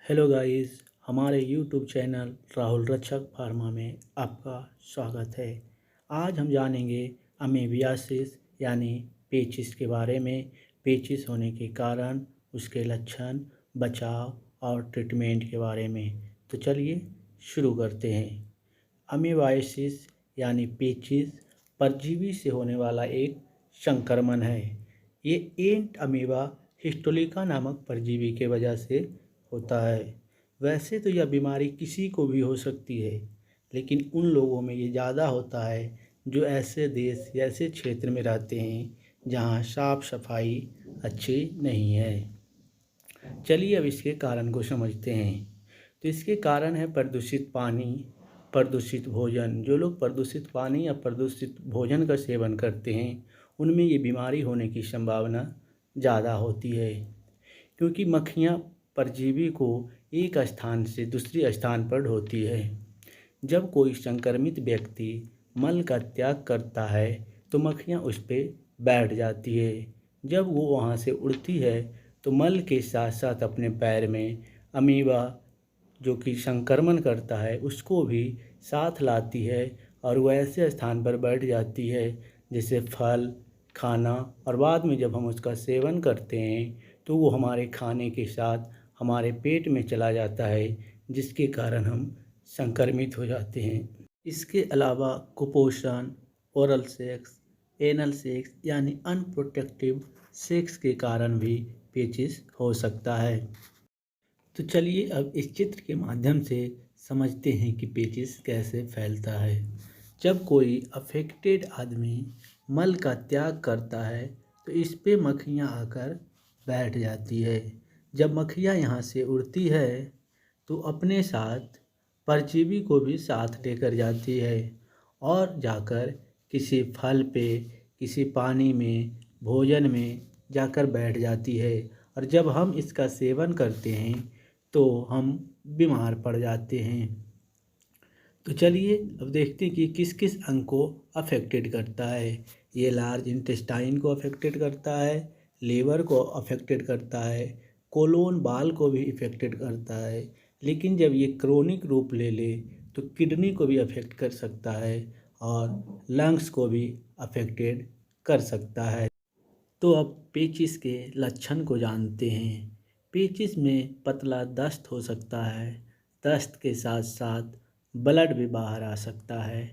Hello guys, हमारे YouTube channel Rahul रक्षक pharma में आपका स्वागत है। आज हम जानेंगे अमीबियासिस यानी पेचिस के बारे में। पेचिस होने के कारण, उसके लक्षण, बचाव और ट्रीटमेंट के बारे में। तो चलिए शुरू करते हैं। अमीबाइसिस यानी पेचिस परजीवी से होने वाला एक संक्रमण है। ये एंट अमीबा हिस्टोलिका नामक परजीवी के वजह से होता है। वैसे तो यह बीमारी किसी को भी हो सकती है, लेकिन उन लोगों में ये ज़्यादा होता है जो ऐसे देश या ऐसे क्षेत्र में रहते हैं जहाँ साफ सफाई अच्छी नहीं है। चलिए अब इसके कारण को समझते हैं। तो इसके कारण है प्रदूषित पानी, प्रदूषित भोजन। जो लोग प्रदूषित पानी या प्रदूषित भोजन का सेवन करते हैं उनमें ये बीमारी होने की संभावना ज़्यादा होती है, क्योंकि मक्खियाँ परजीवी को एक स्थान से दूसरे स्थान पर ढोती है। जब कोई संक्रमित व्यक्ति मल का त्याग करता है तो मक्खियाँ उस पर बैठ जाती है। जब वो वहाँ से उड़ती है तो मल के साथ साथ अपने पैर में अमीबा जो कि संक्रमण करता है उसको भी साथ लाती है और वो ऐसे स्थान पर बैठ जाती है जैसे फल, खाना, और बाद में जब हम उसका सेवन करते हैं तो वो हमारे खाने के साथ हमारे पेट में चला जाता है, जिसके कारण हम संक्रमित हो जाते हैं। इसके अलावा कुपोषण, ओरल सेक्स, एनल सेक्स यानी अनप्रोटेक्टिव सेक्स के कारण भी पेचिस हो सकता है। तो चलिए अब इस चित्र के माध्यम से समझते हैं कि पेचिस कैसे फैलता है। जब कोई अफेक्टेड आदमी मल का त्याग करता है तो इस पे मक्खियाँ आकर बैठ जाती है। जब मक्खियाँ यहाँ से उड़ती है तो अपने साथ परजीवी को भी साथ लेकर जाती है और जाकर किसी फल पे, किसी पानी में, भोजन में जाकर बैठ जाती है। और जब हम इसका सेवन करते हैं तो हम बीमार पड़ जाते हैं। तो चलिए अब देखते हैं कि किस किस अंग को अफेक्टेड करता है। ये लार्ज इंटेस्टाइन को अफेक्टेड करता है, लीवर को अफेक्टेड करता है, कोलोन बाल को भी इफेक्टेड करता है। लेकिन जब ये क्रोनिक रूप ले ले तो किडनी को भी अफेक्ट कर सकता है और लंग्स को भी अफेक्टेड कर सकता है। तो अब पेचिस के लक्षण को जानते हैं। पेचिस में पतला दस्त हो सकता है। दस्त के साथ साथ ब्लड भी बाहर आ सकता है।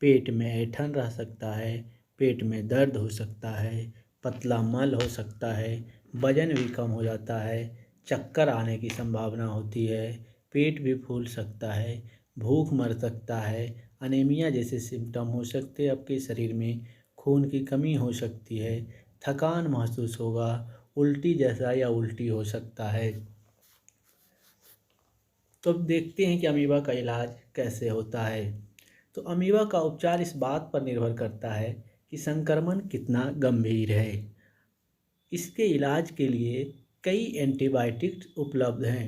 पेट में ऐंठन रह सकता है। पेट में दर्द हो सकता है। पतला मल हो सकता है। वजन भी कम हो जाता है। चक्कर आने की संभावना होती है। पेट भी फूल सकता है। भूख मर सकता है। अनीमिया जैसे सिम्टम हो सकते हैं। आपके शरीर में खून की कमी हो सकती है। थकान महसूस होगा। उल्टी जैसा या उल्टी हो सकता है। तो अब देखते हैं कि अमीबा का इलाज कैसे होता है। तो अमीबा का उपचार इस बात पर निर्भर करता है कि संक्रमण कितना गंभीर है। इसके इलाज के लिए कई एंटीबायोटिक्स उपलब्ध हैं।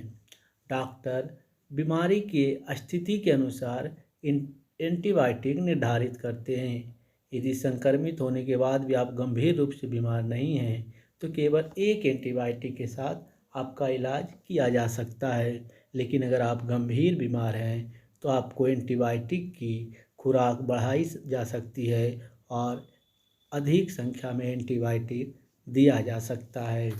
डॉक्टर बीमारी के स्थिति के अनुसार एंटीबायोटिक निर्धारित करते हैं। यदि संक्रमित होने के बाद भी आप गंभीर रूप से बीमार नहीं हैं तो केवल एक एंटीबायोटिक के साथ आपका इलाज किया जा सकता है। लेकिन अगर आप गंभीर बीमार हैं तो आपको एंटीबायोटिक की खुराक बढ़ाई जा सकती है और अधिक संख्या में एंटीबायोटिक दिया जा सकता है।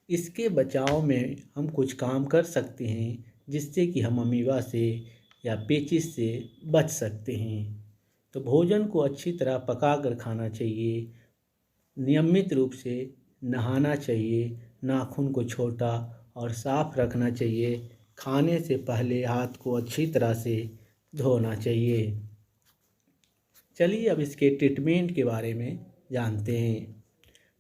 इसके बचाव में हम कुछ काम कर सकते हैं जिससे कि हम अमीबा से या पेचिस से बच सकते हैं। तो भोजन को अच्छी तरह पका कर खाना चाहिए। नियमित रूप से नहाना चाहिए। नाखून को छोटा और साफ रखना चाहिए। खाने से पहले हाथ को अच्छी तरह से धोना चाहिए। चलिए अब इसके ट्रीटमेंट के बारे में जानते हैं।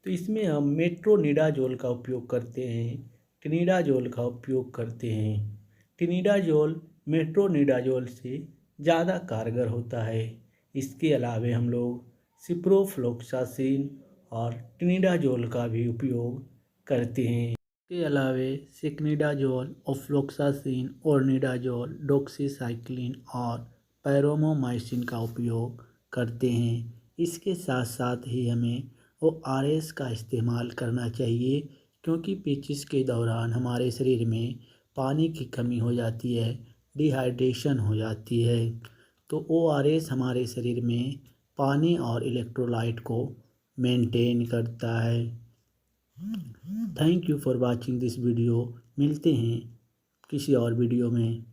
तो इसमें हम मेट्रोनिडाजोल का उपयोग करते हैं। टिनिडाजोल का उपयोग करते हैं। टिनिडाजोल मेट्रोनिडाजोल से ज़्यादा कारगर होता है। इसके अलावे हम लोग सिप्रोफ्लोक्सासिन और टिनिडाजोल का भी उपयोग करते हैं। इसके अलावे सिक्निडाजोल, ऑफ्लोक्सासिन, ओर्निडाजोल, डॉक्सीसाइक्लिन और पैरोमोमाइसिन का उपयोग करते हैं। इसके साथ साथ ही हमें ORS का इस्तेमाल करना चाहिए, क्योंकि पेचिस के दौरान हमारे शरीर में पानी की कमी हो जाती है, डिहाइड्रेशन हो जाती है। तो ORS हमारे शरीर में पानी और इलेक्ट्रोलाइट को मेंटेन करता है। Thank you for watching this video. मिलते हैं किसी और वीडियो में।